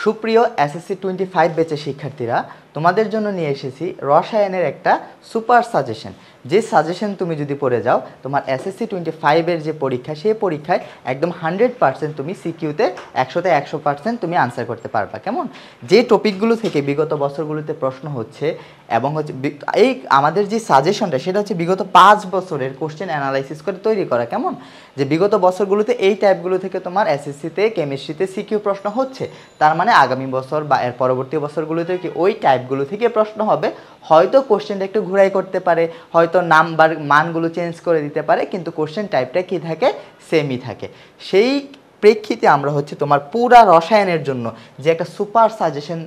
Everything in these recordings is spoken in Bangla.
সুপ্রিয় এসএসসি 25 ব্যাচের শিক্ষার্থীরা, তোমাদের জন্য নিয়ে এসেছি রসায়নের একটা সুপার সাজেশন। যে সাজেশন তুমি যদি পড়ে যাও, তোমার এসএসসি 25 এর যে পরীক্ষা, সেই পরীক্ষায় একদম 100% তুমি সিকিউতে 100তে 100% তুমি আনসার করতে পারবা। কেমন? যে টপিকগুলো থেকে বিগত বছরগুলোতে প্রশ্ন হচ্ছে এবং হচ্ছে এই আমাদের যে সাজেশনটা, সেটা হচ্ছে বিগত 5 বছরের কোশ্চেন অ্যানালাইসিস করে তৈরি করা। কেমন? যে বিগত বছরগুলোতে এই টাইপগুলো থেকে তোমার এসএসসিতে কেমিস্ট্রিতে সিকিউ প্রশ্ন হচ্ছে, তার মানে আগামী বছর বা এর পরবর্তী বছরগুলোতে কি ওই টাইপগুলো থেকে প্রশ্ন হবে। হয়তো কোশ্চেনটা একটু ঘুরাই করতে পারে, হয়তো নাম্বার মানগুলো চেঞ্জ করে দিতে পারে, কিন্তু কোশ্চেন টাইপটা কি থাকে, সেমই থাকে। সেই প্রেক্ষিতে আমরা হচ্ছে তোমার পুরা রসায়নের জন্য যে একটা সুপার সাজেশন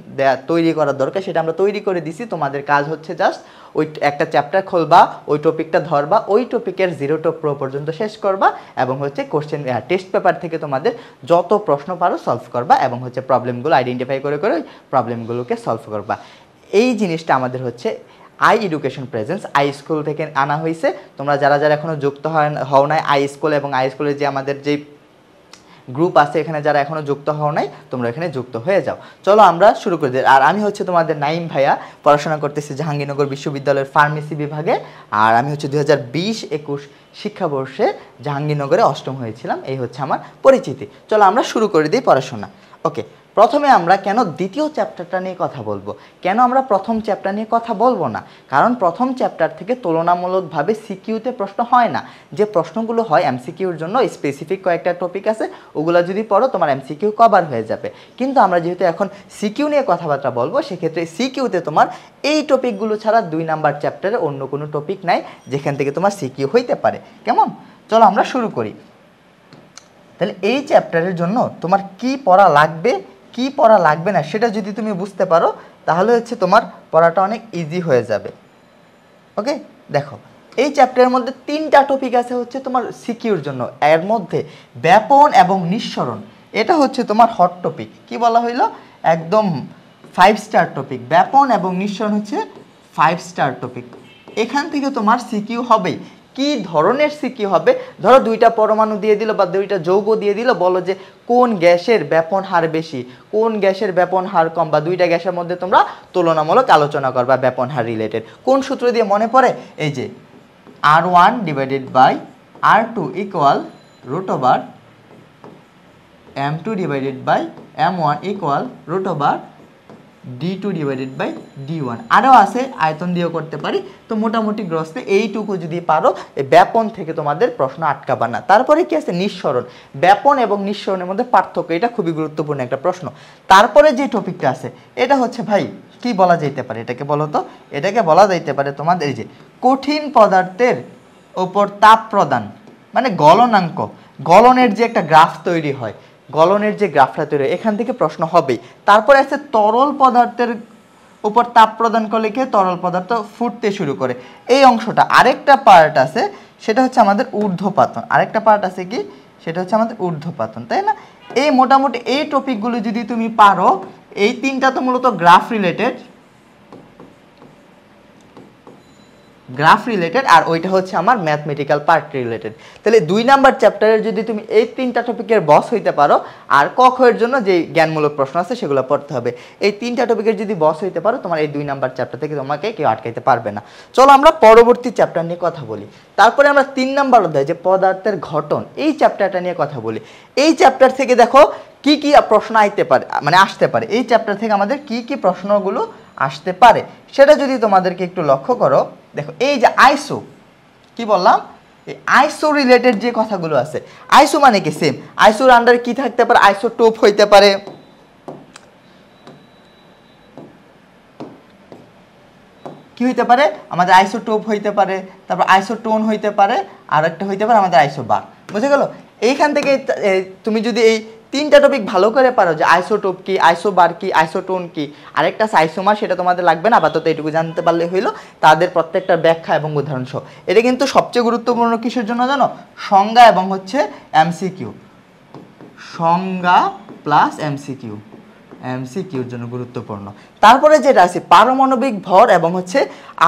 তৈরি করার দরকার, সেটা আমরা তৈরি করে দিছি। তোমাদের কাজ হচ্ছে জাস্ট ওই একটা চ্যাপ্টার খুলবা, ওই টপিকটা ধরবা, ওই টপিকের 0 to Pro পর্যন্ত শেষ করবা এবং হচ্ছে কোশ্চেন টেস্ট পেপার থেকে তোমাদের যত প্রশ্ন পারো সলভ করবা এবং হচ্ছে প্রবলেমগুলো আইডেন্টিফাই করে করে ওই প্রবলেমগুলোকে সলভ করবা। এই জিনিসটা আমাদের হচ্ছে I education presence I school থেকে আনা হয়েছে। তোমরা যারা যারা এখনও যুক্ত হও নাই আই স্কুল এবং আই স্কুলের যে আমাদের যে গ্রুপ আছে, এখানে যারা এখনও যুক্ত হও নাই, তোমরা এখানে যুক্ত হয়ে যাও। চলো আমরা শুরু করে দিই। আর আমি হচ্ছে তোমাদের নাইম ভাইয়া, পড়াশোনা করতেছি জাহাঙ্গীরনগর বিশ্ববিদ্যালয়ের ফার্মেসি বিভাগে। আর আমি হচ্ছে 2020-21 শিক্ষাবর্ষে জাহাঙ্গীরনগরে অষ্টম হয়েছিলাম। এই হচ্ছে আমার পরিচিতি। চলো আমরা শুরু করে দিই পড়াশোনা। ওকে, প্রথমে আমরা কেন দ্বিতীয় চ্যাপ্টারটা নিয়ে কথা বলবো, কেন আমরা প্রথম চ্যাপ্টার নিয়ে কথা বলবো না? কারণ প্রথম চ্যাপ্টার থেকে তুলনামূলকভাবে সিকিউতে প্রশ্ন হয় না। যে প্রশ্নগুলো হয় এমসিকিউর জন্য স্পেসিফিক কয়েকটা টপিক আছে, ওগুলো যদি পড়ো তোমার এমসিকিউ কভার হয়ে যাবে। কিন্তু আমরা যেহেতু এখন সিকিউ নিয়ে কথাবার্তা বলবো, সেক্ষেত্রে সিকিউতে তোমার এই টপিকগুলো ছাড়া 2 নাম্বার চ্যাপ্টারে অন্য কোনো টপিক নাই যেখান থেকে তোমার সিকিউ হইতে পারে। কেমন? চলো আমরা শুরু করি। তাহলে এই চ্যাপ্টারের জন্য তোমার কি পড়া লাগবে, কি পড়া লাগবে না, সেটা যদি তুমি বুঝতে পারো, তাহলে হচ্ছে তোমার পড়াটা অনেক ইজি হয়ে যাবে। ওকে, দেখো এই চ্যাপ্টারের মধ্যে 3টা টপিক আছে হচ্ছে তোমার সিকিউর জন্য। এর মধ্যে ব্যাপন এবং নিঃসরণ, এটা হচ্ছে তোমার হট টপিক। কি বলা হইলো? একদম 5 স্টার টপিক। ব্যাপন এবং নিঃসরণ হচ্ছে 5 স্টার টপিক। এখান থেকে তোমার সিকিউ হবেই। কি ধরনের সিকিউ হবে? ধরো 2টা পরমাণু দিয়ে দিল বা 2টা যৌগ দিয়ে দিল, বলো যে কোন গ্যাসের ব্যাপন হার বেশি, কোন গ্যাসের ব্যাপন হার কম, বা 2টা গ্যাসের মধ্যে তোমরা তুলনামূলক আলোচনা করবা ব্যাপন হার রিলেটেড। কোন সূত্র দিয়ে মনে পড়ে? এই যে R1 divided by R2 equal root over M2 divided by M1 equal root over D2 divided by D1। আরও আছে, আয়তন দিয়েও করতে পারি। তো মোটামুটি গ্রসে এইটুকু যদি পারো, এই ব্যাপন থেকে তোমাদের প্রশ্ন আটকাবা না। তারপরে কি আছে? নিঃসরণ। ব্যাপন এবং নিঃসরণের মধ্যে পার্থক্য, এটা খুবই গুরুত্বপূর্ণ একটা প্রশ্ন। তারপরে যে টপিকটা আছে, এটা হচ্ছে ভাই কি বলা যেতে পারে, এটাকে বলো তো? এটাকে বলা যেতে পারে তোমাদের এই যে কঠিন পদার্থের ওপর তাপ প্রদান, মানে গলনাঙ্ক। গলনের যে একটা গ্রাফ তৈরি হয়, গলনের যে গ্রাফটা তৈরি হয়, এখান থেকে প্রশ্ন হবেই। তারপরে আছে তরল পদার্থের উপর তাপ প্রদান করলে কি তরল পদার্থ ফুটতে শুরু করে, এই অংশটা। আরেকটা পার্ট আছে, সেটা হচ্ছে আমাদের ঊর্ধ্বপাতন। আরেকটা পার্ট আছে কি, সেটা হচ্ছে আমাদের ঊর্ধ্বপাতন, তাই না? এই মোটামুটি এই টপিকগুলো যদি তুমি পারো, এই 3টা তো মূলত গ্রাফ রিলেটেড, আর ওইটা হচ্ছে আমার ম্যাথমেটিক্যাল পার্ট রিলেটেড। তাহলে 2 নাম্বার চ্যাপ্টারের যদি তুমি এই 3টা টপিকের বস হইতে পারো, আর ক খ এর জন্য যে জ্ঞানমূলক প্রশ্ন আছে সেগুলো পড়তে হবে, এই 3টা টপিকের যদি বস হইতে পারো, তোমার এই 2 নাম্বার চ্যাপ্টার থেকে তোমাকে কেউ আটকাইতে পারবে না। চলো আমরা পরবর্তী চ্যাপ্টার নিয়ে কথা বলি। তারপরে আমরা 3 নাম্বার অধ্যায় যে পদার্থের গঠন, এই চ্যাপ্টারটা নিয়ে কথা বলি। এই চ্যাপ্টার থেকে দেখো কি কি প্রশ্ন আইতে পারে, মানে আসতে পারে। এই চ্যাপ্টার থেকে আমাদের কি কি প্রশ্নগুলো আসতে পারে সেটা যদি তোমাদেরকে একটু লক্ষ্য করো। দেখো এই যে আইসো, কি বললাম? এই আইসো রিলেটেড যে কথাগুলো আছে, আইসো মানে কি? সেম। আইসোর আন্ডারে কি থাকতে পারে? আইসোটোপ হইতে পারে, কি হইতে পারে? আমাদের আইসোটোপ হইতে পারে, তারপর আইসোটোন হইতে পারে, আর একটা হইতে পারে আমাদের আইসোবার। বুঝে গেল? এইখান থেকে তুমি যদি এই 3টা টপিক ভালো করে পারো, যে আইসোটোপ কি, আইসোবার কি, আইসোটোন কি, আরেকটা আছে আইসোমার, সেটা তোমাদের লাগবে না, আপাতত এইটুকু জানতে পারলে হইলো। তাদের প্রত্যেকটা ব্যাখ্যা এবং উদাহরণ সহ। এটা কিন্তু সবচেয়ে গুরুত্বপূর্ণ কিসের জন্য জানো? সংজ্ঞা এবং হচ্ছে এমসিকিউ। সংজ্ঞা প্লাস এমসিকিউ, এমসিকিউর জন্য গুরুত্বপূর্ণ। তারপরে যেটা আছে পারমাণবিক ভর এবং হচ্ছে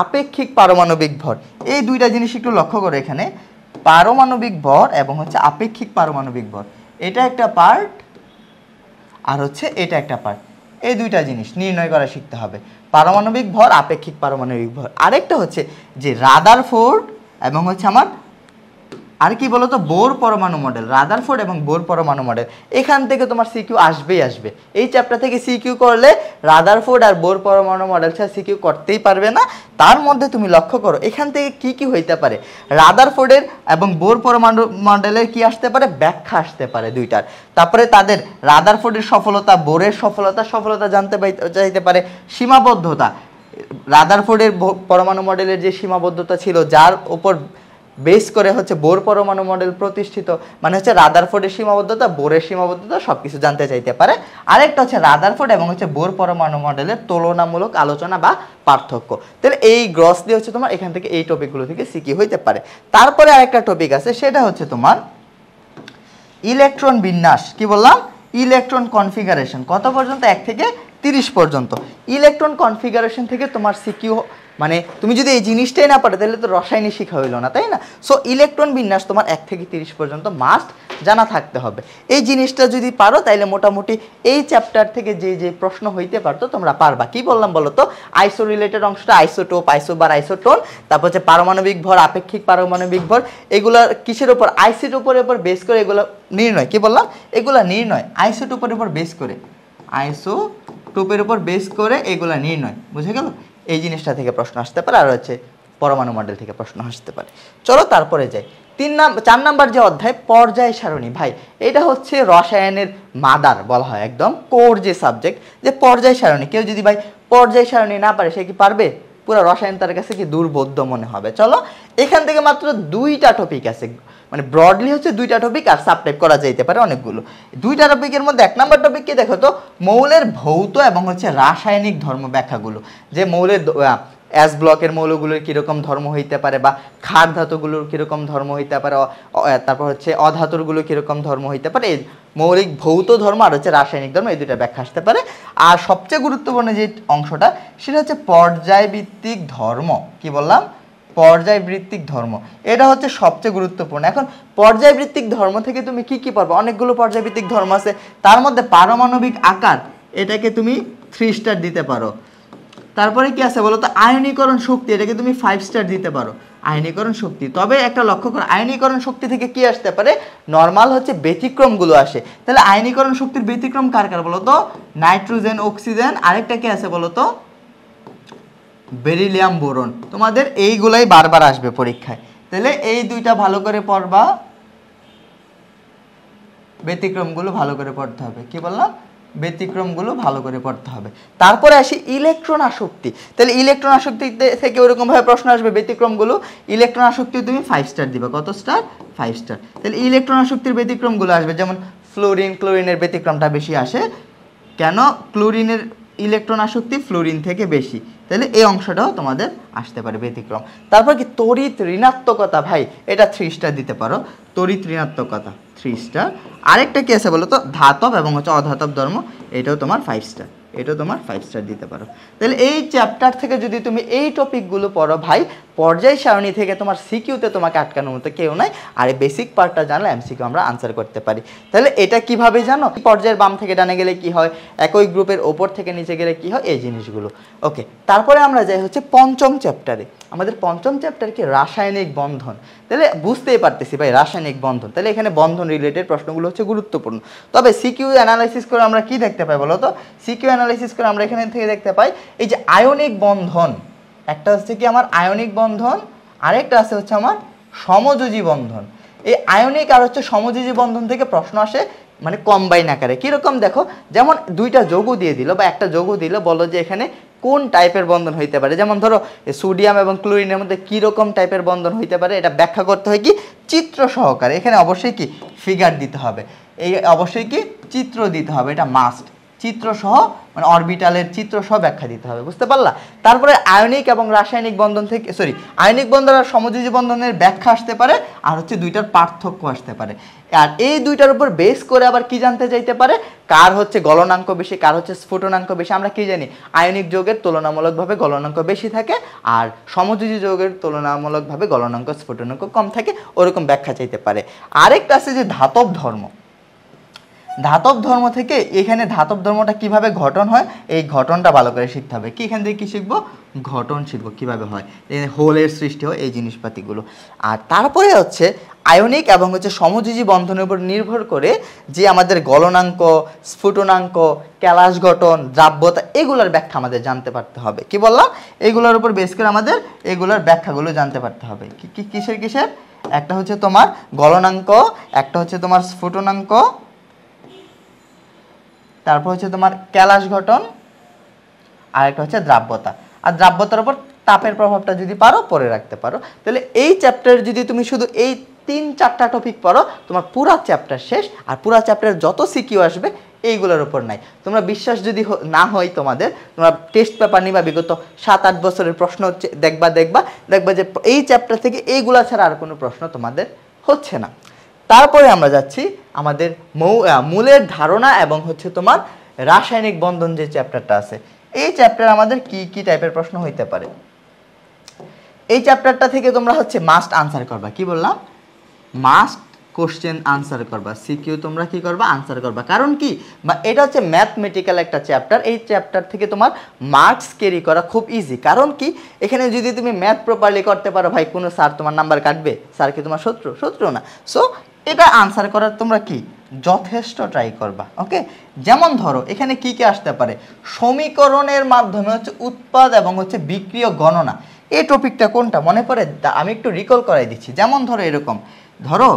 আপেক্ষিক পারমাণবিক ভর, এই 2টা জিনিস একটু লক্ষ্য করো এখানে। পারমাণবিক ভর এবং হচ্ছে আপেক্ষিক পারমাণবিক ভর, এটা একটা পার্ট, আর হচ্ছে এটা একটা পার্ট। এই দুইটা জিনিস নির্ণয় করা শিখতে হবে, পারমাণবিক ভর, আপেক্ষিক পারমাণবিক ভর। আরেকটা হচ্ছে যে রাদারফোর্ড এবং হচ্ছে আমার আর কি বলতো বোর পরমাণু মডেল, রাদারফোর্ড এবং বোর পরমাণু মডেল। এখান থেকে তোমার সিকিউ আসবেই আসবে। এই চ্যাপ্টার থেকে সিকিউ করলে রাদারফোর্ড আর বোর পরমাণু মডেল ছাড়া সিকিউ করতেই পারবে না। তার মধ্যে তুমি লক্ষ্য করো এখান থেকে কি কি হইতে পারে, রাদারফোর্ডের এবং বোর পরমাণু মডেলের কি আসতে পারে, ব্যাখ্যা আসতে পারে দুইটার। তারপরে তাদের রাদারফোর্ডের সফলতা, বোরের সফলতা জানতে চাইতে পারে, সীমাবদ্ধতা, রাদারফোর্ডের পরমাণু মডেলের যে সীমাবদ্ধতা ছিল যার উপর বেস করে হচ্ছে বোর পরমাণু মডেল প্রতিষ্ঠিত, মানে হচ্ছে রাদারফোর্ডের সীমাবদ্ধতা, বোরের সীমাবদ্ধতা সবকিছু জানতে চাইতে পারে। আরেকটা হচ্ছে রাদারফোর্ড এবং হচ্ছে বোর পরমাণু মডেলের তুলনামূলক আলোচনা বা পার্থক্য। তাহলে এই গ্রসলি হচ্ছে তোমার এখান থেকে এই টপিকগুলো থেকে সিকি হইতে পারে। তারপরে আরেকটা টপিক আছে, সেটা হচ্ছে তোমার ইলেকট্রন বিন্যাস। কি বললাম, ইলেকট্রন কনফিগারেশন। কত পর্যন্ত, 1 থেকে 30 পর্যন্ত। ইলেকট্রন কনফিগারেশন থেকে তোমার সিকিউ, মানে তুমি যদি এই জিনিসটাই না পারো তাহলে তো রসায়নই শিখা হইলো না, তাই না? সো ইলেকট্রন বিন্যাস তোমার 1 থেকে 30 পর্যন্ত মাস্ট জানা থাকতে হবে। এই জিনিসটা যদি পারো তাহলে মোটামুটি এই চ্যাপ্টার থেকে যে যে প্রশ্ন হইতে পারতো তোমরা পারবা। কি বললাম বলো তো, আইসো রিলেটেড অংশটা, আইসোটোপ, আইসোবার, আইসোটোন, তারপর হচ্ছে পারমাণবিক ভর, আপেক্ষিক পারমাণবিক ভর, এগুলা কিসের উপর, আইসোটোপের উপর বেস করে এগুলো নির্ণয়। কি বললাম, এগুলা নির্ণয় আইসোটোপের উপর বেস করে, আইসোটোপের উপর বেস করে এগুলা নির্ণয়। বুঝে গেল? এই জিনিসটা থেকে প্রশ্ন আসতে পারে, আর হচ্ছে পরমাণু মডেল থেকে প্রশ্ন আসতে পারে। চলো তারপরে যাই 4 নাম্বার যে অধ্যায়, পর্যায় সারণী। ভাই এটা হচ্ছে রসায়নের মাদার বলা হয়, একদম কোর যে সাবজেক্ট, যে পর্যায় সারণী। কেউ যদি ভাই পর্যায় সারণী না পারে সে কি পারবে? পুরো রসায়ন তার কাছে কি দুর্বোধ্য মনে হবে। চলো এখান থেকে মাত্র 2টা টপিক আছে, মানে ব্রডলি হচ্ছে 2টা টপিক, আর সাবটাইপ করা যেতে পারে অনেকগুলো। 2টা টপিকের মধ্যে 1 নাম্বার টপিক কি দেখো তো, মৌলের ভৌত এবং হচ্ছে রাসায়নিক ধর্ম ব্যাখ্যাগুলো। যে মৌলের অ্যাস ব্লকের মৌলগুলোর কীরকম ধর্ম হইতে পারে, বা ক্ষার ধাতুগুলোর কীরকম ধর্ম হইতে পারে, তারপর হচ্ছে অধাতুরগুলো কীরকম ধর্ম হইতে পারে, এই মৌলিক ভৌত ধর্ম আর হচ্ছে রাসায়নিক ধর্ম, এই 2টা ব্যাখ্যা আসতে পারে। আর সবচেয়ে গুরুত্বপূর্ণ যে অংশটা সেটা হচ্ছে পর্যায়ভিত্তিক ধর্ম। কি বললাম, পর্যায়ভিত্তিক ধর্ম, এটা হচ্ছে সবচেয়ে গুরুত্বপূর্ণ। এখন পর্যায়ভিত্তিক ধর্ম থেকে তুমি কি কি পারবে, অনেকগুলো পর্যায়ভিত্তিক ধর্ম আছে। তার মধ্যে পারমাণবিক আকার, এটাকে তুমি 3 স্টার দিতে পারো। তারপরে কি আছে বলো তো, আয়নীকরণ শক্তি, এটাকে তুমি 5 স্টার দিতে পারো, আয়নীকরণ শক্তি। তবে একটা লক্ষ্য করো, আয়নীকরণ শক্তি থেকে কি আসতে পারে, নর্মাল হচ্ছে ব্যতিক্রমগুলো আসে। তাহলে আয়নীকরণ শক্তির ব্যতিক্রম কার কার বলো তো, নাইট্রোজেন, অক্সিজেন, আরেকটা কি আছে বলো তো, বেরিলিয়াম, বোরন। তোমাদের এইগুলাই বারবার আসবে পরীক্ষায়, তাহলে এই 2টা ভালো করে পড়বা, ব্যতিক্রমগুলো ভালো করে পড়তে হবে। কি বললাম, ব্যতিক্রমগুলো ভালো করে পড়তে হবে। তারপরে আসি ইলেকট্রন আসক্তি। তাহলে ইলেকট্রন আসক্তি থেকে ওরকমভাবে প্রশ্ন আসবে, ব্যতিক্রমগুলো। ইলেকট্রন আসক্তি তুমি 5 স্টার দিবে, কত স্টার, 5 স্টার। তাহলে ইলেকট্রন আসক্তির ব্যতিক্রমগুলো আসবে, যেমন ফ্লোরিন, ক্লোরিনের ব্যতিক্রমটা বেশি আসে। কেন, ক্লোরিনের ইলেকট্রন আসক্তি ফ্লোরিন থেকে বেশি, তাহলে এই অংশটাও তোমাদের আসতে পারে ব্যতিক্রম। তারপর কি তড়িৎ ঋণাত্মকতা, ভাই এটা 3 স্টার দিতে পারো, তড়িৎ ঋণাত্মকতা 3 স্টার। আরেকটা কি আছে বলো তো, ধাতব এবং হচ্ছে অধাতব ধর্ম, এটাও তোমার 5 স্টার, এটাও তোমার 5 স্টার দিতে পারো। তাহলে এই চ্যাপ্টার থেকে যদি তুমি এই টপিকগুলো পড়ো ভাই, পর্যায় সারণী থেকে তোমার সিকিউতে তোমাকে আটকানোর মতো কেউ নাই। আর এই বেসিক পার্টটা জানলে এমসিকিউ আমরা আনসার করতে পারি। তাহলে এটা কিভাবে জানো, পর্যায়ের বাম থেকে ডানে গেলে কি হয়, একই গ্রুপের ওপর থেকে নিচে গেলে কি হয়, এই জিনিসগুলো। ওকে, তারপরে আমরা যাই হচ্ছে 5ম চ্যাপ্টারে। আমাদের 5ম চ্যাপ্টার কি, রাসায়নিক বন্ধন। তাহলে বুঝতেই পারতেছি ভাই, রাসায়নিক বন্ধন, তাহলে এখানে বন্ধন রিলেটেড প্রশ্নগুলো হচ্ছে গুরুত্বপূর্ণ। তবে সিকিউ অ্যানালাইসিস করে আমরা কি দেখতে পাই বলো তো, সিকিউ অ্যানালাইসিস করে আমরা এখানে থেকে দেখতে পাই এই যে আয়নিক বন্ধন, একটা হচ্ছে কি আমার আয়নিক বন্ধন, আরেকটা আছে হচ্ছে আমার সমযোজী বন্ধন। এই আয়নিক আর হচ্ছে সমযোজী বন্ধন থেকে প্রশ্ন আসে, মানে কম্বাইন আকারে। কীরকম দেখো, যেমন 2টা যৌগ দিয়ে দিল বা একটা যৌগ দিল, বলো যে এখানে কোন টাইপের বন্ধন হইতে পারে। যেমন ধরো সোডিয়াম এবং ক্লোরিনের মধ্যে কীরকম টাইপের বন্ধন হইতে পারে, এটা ব্যাখ্যা করতে হয় কি চিত্র সহকারে। এখানে অবশ্যই কি ফিগার দিতে হবে, এই অবশ্যই কি চিত্র দিতে হবে, এটা মাস্ট। চিত্র সহ, মানে অরবিটালের চিত্র সহ ব্যাখ্যা দিতে হবে, বুঝতে পারলা? তারপরে আয়নিক এবং রাসায়নিক বন্ধন থেকে, আয়নিক বন্ধন আর সমযোজী বন্ধনের ব্যাখ্যা আসতে পারে, আর হচ্ছে 2টার পার্থক্য আসতে পারে। আর এই 2টার উপর বেস করে আবার কি জানতে চাইতে পারে, কার হচ্ছে গলনাঙ্ক বেশি, কার হচ্ছে স্ফুটনাঙ্ক বেশি। আমরা কি জানি, আয়নিক যৌগের তুলনামূলকভাবে গলনাঙ্ক বেশি থাকে, আর সমযোজী যৌগের তুলনামূলকভাবে গলনাঙ্ক স্ফুটনাঙ্ক কম থাকে, ওরকম ব্যাখ্যা চাইতে পারে। আরেকটা আছে যে ধাতব ধর্ম। ধাতব ধর্ম থেকে এখানে ধাতব ধর্মটা কিভাবে গঠন হয় এই গঠনটা ভালো করে শিখতে হবে। কি এখান থেকে কি শিখবো? গঠন শিখবো কিভাবে হয়, হোলের সৃষ্টি হয় এই জিনিসপাতিগুলো। আর তারপরে হচ্ছে আয়নিক এবং হচ্ছে সমযোজী বন্ধনের উপর নির্ভর করে যে আমাদের গলনাঙ্ক, স্ফুটনাঙ্ক, ক্যালাস গঠন, দ্রাব্যতা এগুলোর ব্যাখ্যা আমাদের জানতে পারতে হবে। কি বললাম? এগুলোর উপর বেস করে আমাদের এগুলোর ব্যাখ্যাগুলো জানতে পারতে হবে। কিসের কিসের? একটা হচ্ছে তোমার গলনাঙ্ক, একটা হচ্ছে তোমার স্ফুটনাঙ্ক, তারপর হচ্ছে তোমার ক্যালাস গঠন, আর একটা হচ্ছে দ্রাব্যতা। আর দ্রাব্যতার উপর তাপের প্রভাবটা যদি পারো পরে রাখতে পারো, তাহলে এই চ্যাপ্টার যদি তুমি শুধু এই 3-4টা টপিক পড়ো তোমার পুরা চ্যাপ্টার শেষ। আর পুরা চ্যাপ্টারের যত সিকিউ আসবে এইগুলোর উপর নাই। তোমরা বিশ্বাস যদি না হয় তোমাদের, তোমরা টেস্ট পেপার নিবা বিগত 7-8 বছরের প্রশ্ন হচ্ছে দেখবা যে এই চ্যাপ্টার থেকে এইগুলা ছাড়া আর কোনো প্রশ্ন তোমাদের হচ্ছে না। তারপরে আমরা যাচ্ছি আমাদের মূলের ধারণা এবং হচ্ছে তোমার রাসায়নিক বন্ধন যে চ্যাপ্টারটা আছে, এই চ্যাপ্টার আমাদের কি কি টাইপের প্রশ্ন হইতে পারে। এই চ্যাপ্টারটা থেকে তোমরা হচ্ছে মাস্ট আনসার করবা। কি বললাম? মাস্ট কোশ্চেন আনসার করবা, সিকিউ তোমরা কি করবা? আনসার করবা। কারণ কি, বা এটা হচ্ছে ম্যাথমেটিক্যাল একটা চ্যাপ্টার, এই চ্যাপ্টার থেকে তোমার মার্কস ক্যারি করা খুব ইজি। কারণ কি, এখানে যদি তুমি ম্যাথ প্রপারলি করতে পারো ভাই, কোনো স্যার তোমার নাম্বার কাটবে? স্যার কি তোমার শত্রু না। সো এটা আনসার করার তোমরা কি যথেষ্ট ট্রাই করবা। ওকে, যেমন ধরো এখানে কি কি আসতে পারে, সমীকরণের মাধ্যমে হচ্ছে উৎপাদ এবং হচ্ছে বিক্রিয় গণনা। এই টপিকটা কোনটা মনে পড়ে? আমি একটু রিকল করাই দিচ্ছি। যেমন ধরো এরকম, ধরো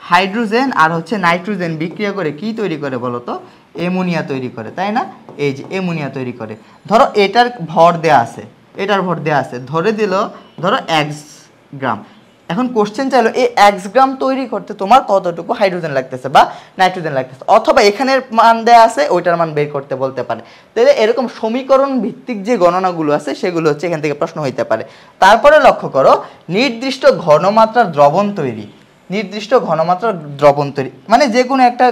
হাইড্রোজেন আর হচ্ছে নাইট্রোজেন বিক্রিয়া করে কি তৈরি করে বলো তো? অ্যামোনিয়া তৈরি করে, তাই না? এই যে অ্যামোনিয়া তৈরি করে। ধরো এটার ভর দেয়া আছে, এটার ভর দেয়া আছে, ধরে দিল ধরো 1 গ্রাম। এখন কোশ্চেন চাইলো এই 1 গ্রাম তৈরি করতে তোমার কতটুকু হাইড্রোজেন লাগতেছে বা নাইট্রোজেন লাগতেছে, অথবা এখানের মান দেয়া আছে ওইটার মান বের করতে বলতে পারে। তাহলে এরকম সমীকরণ ভিত্তিক যে গণনাগুলো আছে সেগুলো হচ্ছে এখান থেকে প্রশ্ন হইতে পারে। তারপরে লক্ষ্য করো, নির্দিষ্ট ঘনমাত্রার দ্রবণ তৈরি। নির্দিষ্ট ঘনমাত্রার দ্রবণ তৈরি মানে যে কোনো একটা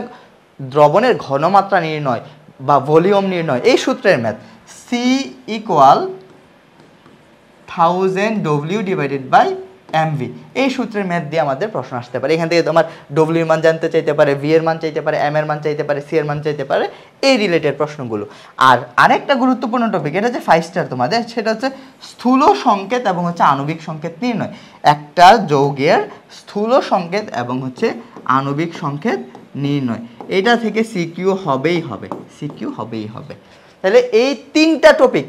দ্রবণের ঘনমাত্রা নির্ণয় বা ভলিউম নির্ণয়, এই সূত্রের ম্যাথ সি ইকুয়াল 1000 W/mv, এই সূত্রের ম্যাথ দিয়ে আমাদের প্রশ্ন আসতে পারে। এখান থেকে তোমার ডব্লিউ এর মান জানতে চাইতে পারে, ভি এর মান চাইতে পারে, এম এর মান চাইতে পারে, সি এর মান চাইতে পারে, এই রিলেটেড প্রশ্নগুলো। আর আরেকটা গুরুত্বপূর্ণ টপিক, এটা হচ্ছে 5 স্টার তোমাদের, সেটা হচ্ছে স্থূল সংকেত এবং হচ্ছে আণবিক সংকেত নির্ণয়। একটা যৌগের স্থূল সংকেত এবং হচ্ছে আণবিক সংকেত নির্ণয়, এটা থেকে সিকিউ হবেই হবে, সিকিউ হবেই হবে। তাহলে এই 3টা টপিক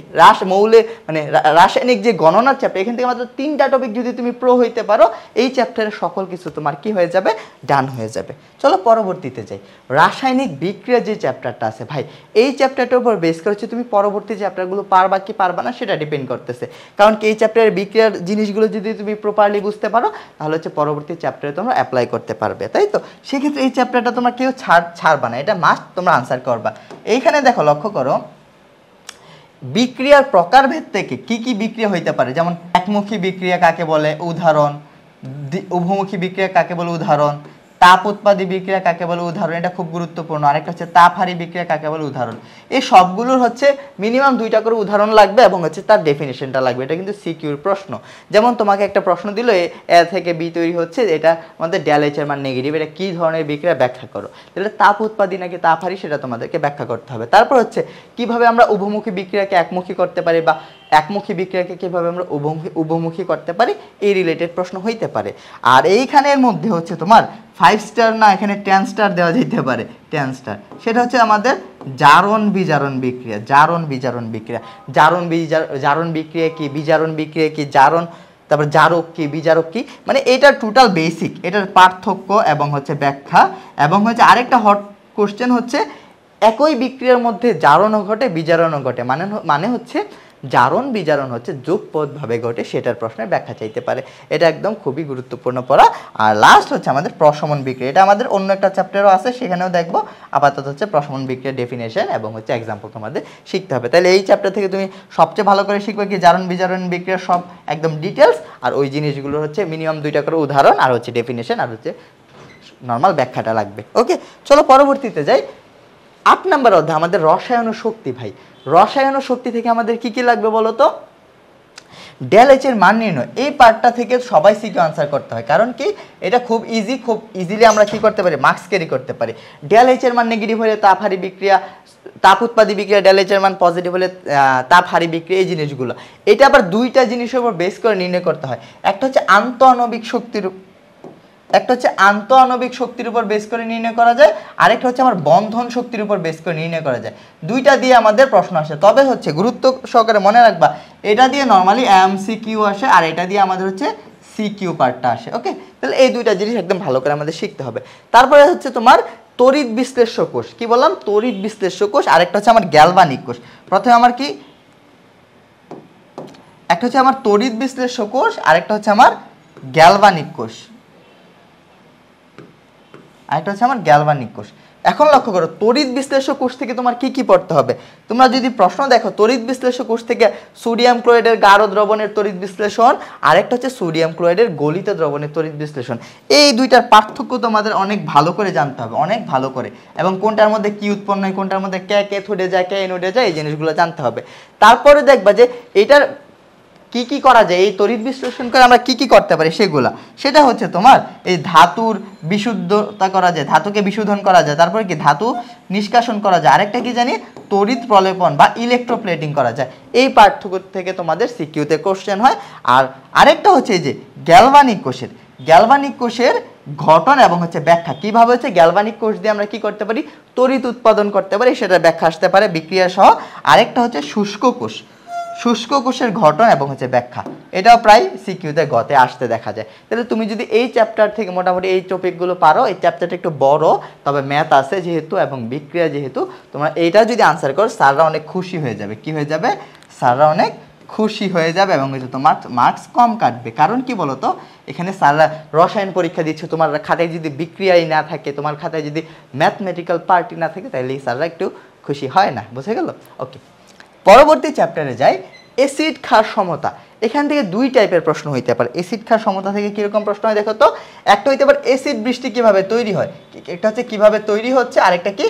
মানে রাসায়নিক যে গণনার চ্যাপ্টার, এখান থেকে মাত্র 3টা টপিক যদি তুমি প্রো হইতে পারো, এই চ্যাপ্টারের সকল কিছু তোমার কি হয়ে যাবে? ডান হয়ে যাবে। চলো পরবর্তীতে যাই। রাসায়নিক বিক্রিয়া যে চ্যাপ্টারটা আছে ভাই, এই চ্যাপ্টারটার উপর বেস করে হচ্ছে তুমি পরবর্তী চ্যাপ্টারগুলো পারবা কি পারবা না সেটা ডিপেন্ড করতেছে। কারণ কি, এই চ্যাপ্টারের বিক্রিয়ার জিনিসগুলো যদি তুমি প্রপারলি বুঝতে পারো তাহলে হচ্ছে পরবর্তী চ্যাপ্টারে তোমরা অ্যাপ্লাই করতে পারবে, তাই তো? সেক্ষেত্রে এই চ্যাপ্টারটা তোমরা কেউ ছাড়বা না, এটা মাস্ট তোমরা আনসার করবা। এইখানে দেখো, লক্ষ্য করো বিক্রিয়ার প্রকারভেদ থেকে কি কি বিক্রিয়া হইতে পারে। যেমন একমুখী বিক্রিয়া কাকে বলে? উদাহরণ। উভমুখী বিক্রিয়া কাকে বলে? উদাহরণ। তাপ উৎপাদী বিক্রিয়া কাকে বলে? উদাহরণ। এটা খুব গুরুত্বপূর্ণ। আরেকটা হচ্ছে তাপহারী বিক্রিয়া কাকে বলে? উদাহরণ। এই সবগুলোর হচ্ছে মিনিমাম 2টা করে উদাহরণ লাগবে এবং হচ্ছে তার ডেফিনেশনটা লাগবে। এটা কিন্তু সিকিউর প্রশ্ন। যেমন তোমাকে একটা প্রশ্ন দিল, এ থেকে বি তৈরি হচ্ছে, এটা আমাদের ডেল এইচ এর মান নেগেটিভ, এটা কি ধরনের বিক্রিয়া ব্যাখ্যা করো। তাহলে তাপ উৎপাদী নাকি তাপহারী সেটা তোমাদেরকে ব্যাখ্যা করতে হবে। তারপর হচ্ছে কিভাবে আমরা উভমুখী বিক্রিয়াকে একমুখী করতে পারি বা একমুখী বিক্রিয়াকে কিভাবে আমরা উভমুখী করতে পারি, এই রিলেটেড প্রশ্ন হইতে পারে। আর এইখানের মধ্যে হচ্ছে তোমার 5 স্টার না, এখানে 10 স্টার দেওয়া যেতে পারে, 10 স্টার। সেটা হচ্ছে আমাদের জারণ বিজারণ বিক্রিয়া। জারণ বিজারণ বিক্রিয়া, জারণ বিক্রিয়া কি, বিজারণ বিক্রিয়া কি, জারণ, তারপর জারক কি, বিজারক কি, মানে এটা টোটাল বেসিক, এটার পার্থক্য এবং হচ্ছে ব্যাখ্যা। এবং হচ্ছে আরেকটা হট কোশ্চেন হচ্ছে একই বিক্রিয়ার মধ্যে জারণও ঘটে বিজারণও ঘটে, মানে হচ্ছে জারণ বিজারণ হচ্ছে যুগপৎভাবে ঘটে, সেটার প্রশ্নের ব্যাখ্যা চাইতে পারে। এটা একদম খুবই গুরুত্বপূর্ণ পড়া। আর লাস্ট হচ্ছে আমাদের প্রশমন বিক্রিয়া, এটা আমাদের অন্য একটা চ্যাপ্টারও আছে, সেখানেও দেখবো। আপাতত হচ্ছে প্রশমন বিক্রিয়ার ডেফিনেশন এবং হচ্ছে এক্সাম্পল তোমাদের শিখতে হবে। তাহলে এই চ্যাপ্টার থেকে তুমি সবচেয়ে ভালো করে শিখবে কি, জারণ বিজারণ বিক্রিয়ার সব একদম ডিটেলস, আর ওই জিনিসগুলো হচ্ছে মিনিমাম 2টা করে উদাহরণ, আর হচ্ছে ডেফিনেশন, আর হচ্ছে নর্মাল ব্যাখ্যাটা লাগবে। ওকে, চলো পরবর্তীতে যাই। 8 নম্বর অধ্যায় আমাদের রসায়ন ও শক্তি। ভাই রসায়ন ও শক্তি থেকে আমাদের কি কি লাগবে বলো তো? ডেলএইচ এর মান নির্ণয়, এই পার্টটা থেকে সবাই সিকিউ আনসার করতে হয়, কারণ কি এটা খুব ইজি, খুব ইজিলি আমরা কি করতে পারি, মার্কস ক্যারি করতে পারি। ডেলএইচ এর মান নেগেটিভ হলে তাপহারী বিক্রিয়া, তাপ উৎপাদী বিক্রিয়া, ডেলএইচ এর মান পজিটিভ হলে তাপহারী বিক্রিয়া, এই জিনিসগুলো। এটা আবার দুইটা জিনিসের উপর বেস করে নির্ণয় করতে হয়, একটা হচ্ছে আন্তঃআণবিক শক্তির উপর বেস করে নির্ণয় করা যায়, আরেকটা হচ্ছে আমার বন্ধন শক্তির উপর বেস করে নির্ণয় করা যায়। দুইটা দিয়ে আমাদের প্রশ্ন আসে, তবে হচ্ছে গুরুত্ব সহকারে মনে রাখবা এটা দিয়ে নর্মালি এমসিকিউ আসে, আর এটা দিয়ে আমাদের হচ্ছে সিকিউ পার্টটা আসে। ওকে, তাহলে এই দুইটা জিনিস একদম ভালো করে আমাদের শিখতে হবে। তারপরে হচ্ছে তোমার তড়িৎ বিশ্লেষ্য কোষ, কি বললাম, তড়িৎ বিশ্লেষ্য কোষ, আরেকটা হচ্ছে আমার গ্যালভানিক কোষ। প্রথমে আমার কি, একটা হচ্ছে আমার তড়িৎ বিশ্লেষ্য কোষ, আরেকটা হচ্ছে আমার গ্যালভানিক কোষ, আরেকটা হচ্ছে আমার গ্যালভানিক কোষ। এখন লক্ষ্য করো তড়িৎ বিশ্লেষ্য কোষ থেকে তোমার কি কি পড়তে হবে। তোমরা যদি প্রশ্ন দেখো, তড়িৎ বিশ্লেষ্য কোষ থেকে সোডিয়াম ক্লোরাইডের গাঢ় দ্রবণের তড়িৎ বিশ্লেষণ, আরেকটা হচ্ছে সোডিয়াম ক্লোরাইডের গলিত দ্রবণের তড়িৎ বিশ্লেষণ। এই দুইটার পার্থক্য তোমাদের অনেক ভালো করে জানতে হবে, অনেক ভালো করে, এবং কোনটার মধ্যে কি উৎপন্ন হয়, কোনটার মধ্যে ক্যাথোডে যায়, অ্যানোডে যায়, এই জিনিসগুলো জানতে হবে। তারপরে দেখবা যে এটার কি কি করা যায়, এই তড়িৎ বিশ্লেষণ করে আমরা কি কি করতে পারি সেগুলা, সেটা হচ্ছে তোমার এই ধাতুর বিশুদ্ধতা করা যায়, ধাতুকে বিশোধন করা যায়, তারপরে কি ধাতু নিষ্কাশন করা যায়, আরেকটা কি জানি তড়িৎ প্রলেপন বা ইলেকট্রোপ্লেটিং করা যায়। এই পার্থক্য থেকে তোমাদের সিকিউতে কোশ্চেন হয়। আর আরেকটা হচ্ছে এই যে গ্যালভানিক কোষের গঠন এবং হচ্ছে ব্যাখ্যা, কিভাবে হচ্ছে গ্যালভানিক কোষ দিয়ে আমরা কি করতে পারি, তড়িৎ উৎপাদন করতে পারি, সেটা ব্যাখ্যা আসতে পারে বিক্রিয়া সহ। আরেকটা হচ্ছে শুষ্ক কোষের গঠন এবং হচ্ছে ব্যাখ্যা, এটাও প্রায় সিকিউতে গতে আসতে দেখা যায়। তাহলে তুমি যদি এই চ্যাপ্টার থেকে মোটামুটি এই টপিকগুলো পারো, এই চ্যাপ্টারটা একটু বড়, তবে ম্যাথ আছে যেহেতু এবং বিক্রিয়া যেহেতু, তোমরা এইটা যদি আনসার করো স্যাররা অনেক খুশি হয়ে যাবে। কি হয়ে যাবে, স্যাররা অনেক খুশি হয়ে যাবে এবং তোমার মার্কস কম কাটবে। কারণ কি বলতো, এখানে স্যাররা রসায়ন পরীক্ষা দিচ্ছে, তোমার খাতায় যদি বিক্রিয়াই না থাকে, তোমার খাতায় যদি ম্যাথমেটিক্যাল পার্টি না থাকে, তাহলে এই স্যাররা একটু খুশি হয় না, বুঝে গেল? ওকে, পরবর্তী চ্যাপ্টারে যাই, অ্যাসিড ক্ষার সমতা। এখান থেকে দুই টাইপের প্রশ্ন হইতে পারে। অ্যাসিড ক্ষার সমতা থেকে কিরকম প্রশ্ন হয় দেখো তো, একটা হইতে পারে অ্যাসিড বৃষ্টি কিভাবে তৈরি হয়, একটা হচ্ছে কিভাবে তৈরি হচ্ছে, আরেকটা কি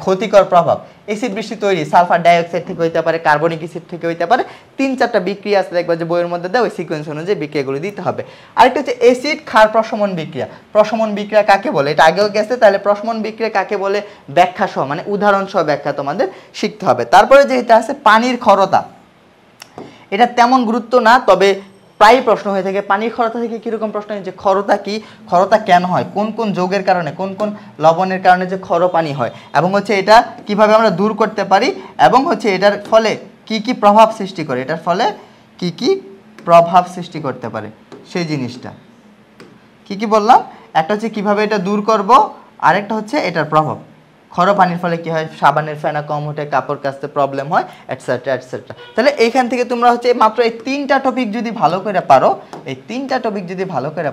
ক্ষতিকর প্রভাব। অ্যাসিড বৃষ্টি তৈরি সালফার ডাইঅক্সাইড থেকে হইতে পারে, কার্বনিক অ্যাসিড থেকে হইতে পারে, 3-4টা বিক্রিয়া আছে দেখবা যে বইয়ের মধ্যে দেয়, ওই সিকোয়েন্স অনুযায়ী বিক্রিয়াগুলো দিতে হবে। আরেকটা হচ্ছে অ্যাসিড ক্ষার প্রশমন বিক্রিয়া। প্রশমন বিক্রিয়া কাকে বলে, এটা আগেও গেছে, তাহলে প্রশমন বিক্রিয়া কাকে বলে ব্যাখ্যা সহ, মানে উদাহরণ সহ ব্যাখ্যা তোমাদের শিখতে হবে। তারপরে যেটা আছে পানির ক্ষরতা, এটা তেমন গুরুত্ব না, তবে প্রায় প্রশ্ন হয়ে থাকে। পানির ক্ষরতা থেকে কীরকম প্রশ্ন হয়, যে ক্ষরতা কি, ক্ষরতা কেন হয়, কোন কোন যৌগের কারণে, কোন কোন লবণের কারণে যে ক্ষর পানি হয়, এবং হচ্ছে এটা কিভাবে আমরা দূর করতে পারি, এবং হচ্ছে এটার ফলে কি কি প্রভাব সৃষ্টি করে, এটার ফলে কি কি প্রভাব সৃষ্টি করতে পারে সেই জিনিসটা। কি কি বললাম, একটা হচ্ছে কিভাবে এটা দূর করব, আরেকটা হচ্ছে এটার প্রভাব। ক্ষর পানির ফলে কি হয়, সাবানের ফেনা কম ওঠে, কাপড় কাচতে প্রবলেম হয়, এটসেট্রা এটসেট্রা। তাহলে এইখান থেকে তোমরা হচ্ছে মাত্র এই 3টা টপিক যদি ভালো করে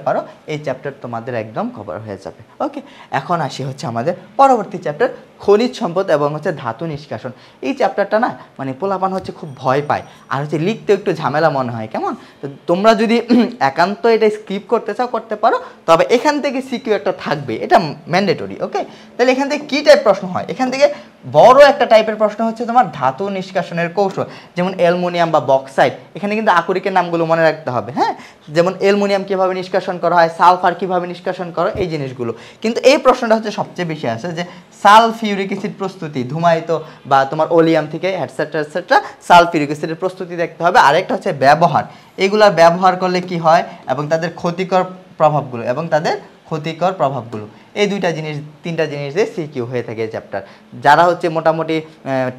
পারো, এই চ্যাপ্টার তোমাদের একদম কভার হয়ে যাবে। ওকে, এখন আসি হচ্ছে আমাদের পরবর্তী চ্যাপ্টার, খনিজ সম্পদ এবং হচ্ছে ধাতু নিষ্কাশন। এই চ্যাপ্টারটা না মানে পোলাপান হচ্ছে খুব ভয় পায়, আর হচ্ছে লিখতে একটু ঝামেলা মনে হয়, কেমন। তো তোমরা যদি একান্ত এটা স্কিপ করতে চাও করতে পারো, তবে এখান থেকে সিকিউ একটা থাকবে, এটা ম্যান্ডেটরি। ওকে, তাহলে এখান থেকে কী টাইপ প্রশ্ন হয়, এখান থেকে বড় একটা টাইপের প্রশ্ন হচ্ছে তোমার ধাতু নিষ্কাশনের কৌশল, যেমন অ্যালুমিনিয়াম বা বক্সাইড। এখানে কিন্তু আকরিকের নামগুলো মনে রাখতে হবে, হ্যাঁ, যেমন অ্যালুমিনিয়াম কীভাবে নিষ্কাশন করা হয়, সালফার কীভাবে নিষ্কাশন করা, এই জিনিসগুলো। কিন্তু এই প্রশ্নটা হচ্ছে সবচেয়ে বেশি আসে যে সালফিউরিক অ্যাসিড প্রস্তুতি, ধুমায়িত বা তোমার ওলিয়াম থেকে এটসেট্রা এটসেট্রা, সালফিউরিক অ্যাসিডের প্রস্তুতি দেখতে হবে। আরেকটা হচ্ছে ব্যবহার, এগুলার ব্যবহার করলে কি হয় এবং তাদের ক্ষতিকর প্রভাবগুলো, এই দুইটা জিনিস, 3টা জিনিসে সিকিউ হয়ে থাকে এই চ্যাপ্টার। যারা হচ্ছে মোটামুটি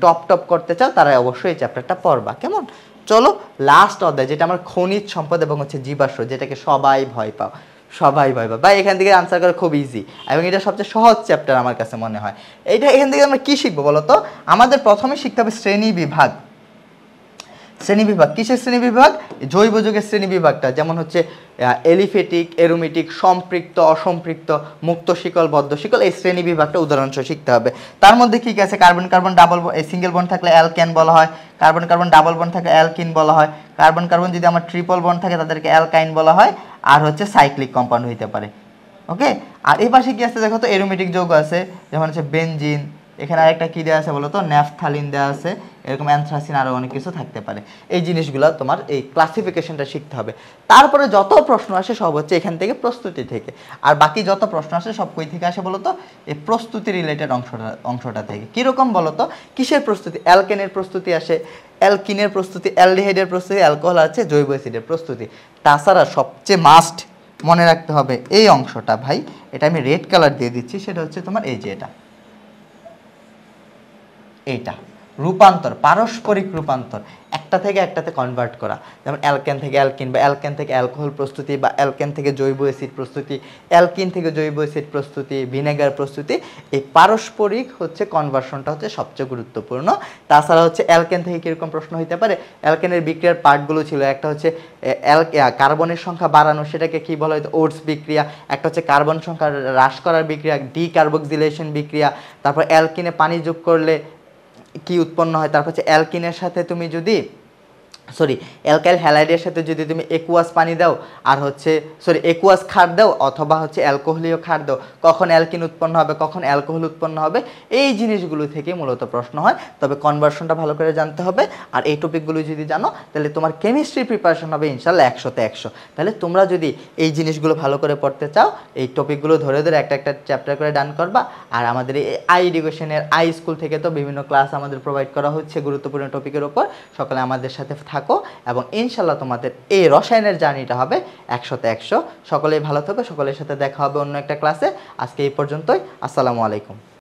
টপ করতে চাও তারা অবশ্যই এই চ্যাপ্টারটা পড়বা, কেমন। চলো লাস্ট অধ্যায়, যেটা আমার খনিজ সম্পদ এবং হচ্ছে জীবাশ্ম, যেটাকে সবাই ভয় পাও বা এখান থেকে আনসার করা খুব ইজি, এবং এটা সবচেয়ে সহজ চ্যাপ্টার আমার কাছে মনে হয়। এখান থেকে আমরা কি শিখবো বলো তো, আমাদের প্রথমে শিখতে হবে শ্রেণী বিভাগ। কিসের শ্রেণী বিভাগ, জৈব যৌগের শ্রেণী বিভাগটা, যেমন হচ্ছে এলিফেটিক, এরোমেটিক, সম্পৃক্ত, অসম্পৃক্ত, মুক্ত শিকল, বদ্ধ শিকল, এই শ্রেণী বিভাগটা উদাহরণসহ শিখতে হবে। তার মধ্যে কি আছে, carbon carbon double single bond থাকলে অ্যালকেন বলা হয়, কার্বন কার্বন ডাবল বন্ড থাকলে অ্যালকিন বলা হয়, কার্বন কার্বন যদি আমার ট্রিপল বন্ড থাকে তাদেরকে অ্যালকাইন বলা হয়, আর হচ্ছে সাইক্লিক কম্পাউন্ড হইতে পারে। ওকে, আর এই পাশে কি আছে দেখো তো, এরোমেটিক যৌগ আছে, যেমন হচ্ছে বেনজিন, এখানে আরেকটা কি দেওয়া আছে বলো তো, ন্যাফথালিন দেওয়া আছে, এরকম অ্যানথ্রাসিন আরও অনেক কিছু থাকতে পারে। এই জিনিসগুলো তোমার এই ক্লাসিফিকেশনটা শিখতে হবে। তারপরে যত প্রশ্ন আসে সব হচ্ছে এখান থেকে, প্রস্তুতি থেকে। আর বাকি যত প্রশ্ন আসে সব কই থেকে আসে বলো তো, এই প্রস্তুতি রিলেটেড অংশটা থেকে। কীরকম বলো তো, কিসের প্রস্তুতি? অ্যালকেনের প্রস্তুতি আসে, অ্যালকিনের প্রস্তুতি, অ্যালডিহাইডের প্রস্তুতি, অ্যালকোহল আছে, জৈব অ্যাসিডের প্রস্তুতি। তাছাড়া সবচেয়ে মাস্ট মনে রাখতে হবে এই অংশটা ভাই, এটা আমি রেড কালার দিয়ে দিচ্ছি, সেটা হচ্ছে তোমার এই যে এইটা রূপান্তর, পারস্পরিক রূপান্তর, একটা থেকে একটাতে কনভার্ট করা। যেমন অ্যালকেন থেকে অ্যালকিন, বা অ্যালকেন থেকে অ্যালকোহল প্রস্তুতি, বা অ্যালকেন থেকে জৈব অ্যাসিড প্রস্তুতি, অ্যালকিন থেকে জৈব অ্যাসিড প্রস্তুতি, ভিনেগার প্রস্তুতি। এই পারস্পরিক হচ্ছে কনভার্সনটা হচ্ছে সবচেয়ে গুরুত্বপূর্ণ। তাছাড়া হচ্ছে অ্যালকেন থেকে কীরকম প্রশ্ন হইতে পারে, অ্যালকেনের বিক্রিয়ার পার্টগুলো ছিল, একটা হচ্ছে কার্বনের সংখ্যা বাড়ানো, সেটাকে কি বলা হয়তো ওটস বিক্রিয়া। একটা হচ্ছে কার্বন সংখ্যা হ্রাস করার বিক্রিয়া, ডিকার্বক্সিলেশন বিক্রিয়া। তারপর অ্যালকিনে পানি যোগ করলে কি উৎপন্ন হয়। তারপর হচ্ছে অ্যালকিনের সাথে তুমি যদি অ্যালকাইল হ্যালাইডের সাথে যদি তুমি একুয়াস পানি দাও, আর হচ্ছে একুয়াস ক্ষার দাও, অথবা হচ্ছে অ্যালকোহলীয় ক্ষার দাও, কখন অ্যালকিন উৎপন্ন হবে, কখন অ্যালকোহল উৎপন্ন হবে। এই জিনিসগুলো থেকে মূলত প্রশ্ন হয়। তবে কনভার্সনটা ভালো করে জানতে হবে। আর এই টপিকগুলো যদি জানো, তাহলে তোমার কেমিস্ট্রি প্রিপারেশন হবে ইনশাল্লাহ 100তে 100। তাহলে তোমরা যদি এই জিনিসগুলো ভালো করে পড়তে চাও, এই টপিকগুলো ধরে ধরে একটা একটা চ্যাপ্টার করে ডান করবা। আর আমাদের এই আই এডুকেশনের আই স্কুল থেকে তো বিভিন্ন ক্লাস আমাদের প্রোভাইড করা হচ্ছে গুরুত্বপূর্ণ টপিকের ওপর। সকালে আমাদের সাথে থাকো, এবং ইনশাল্লাহ তোমাদের এই রসায়নের জার্নিটা হবে 100তে 100। সকলেই ভালো থাকবে, সকলের সাথে দেখা হবে অন্য একটা ক্লাসে। আজকে এই পর্যন্তই। আসসালামু আলাইকুম।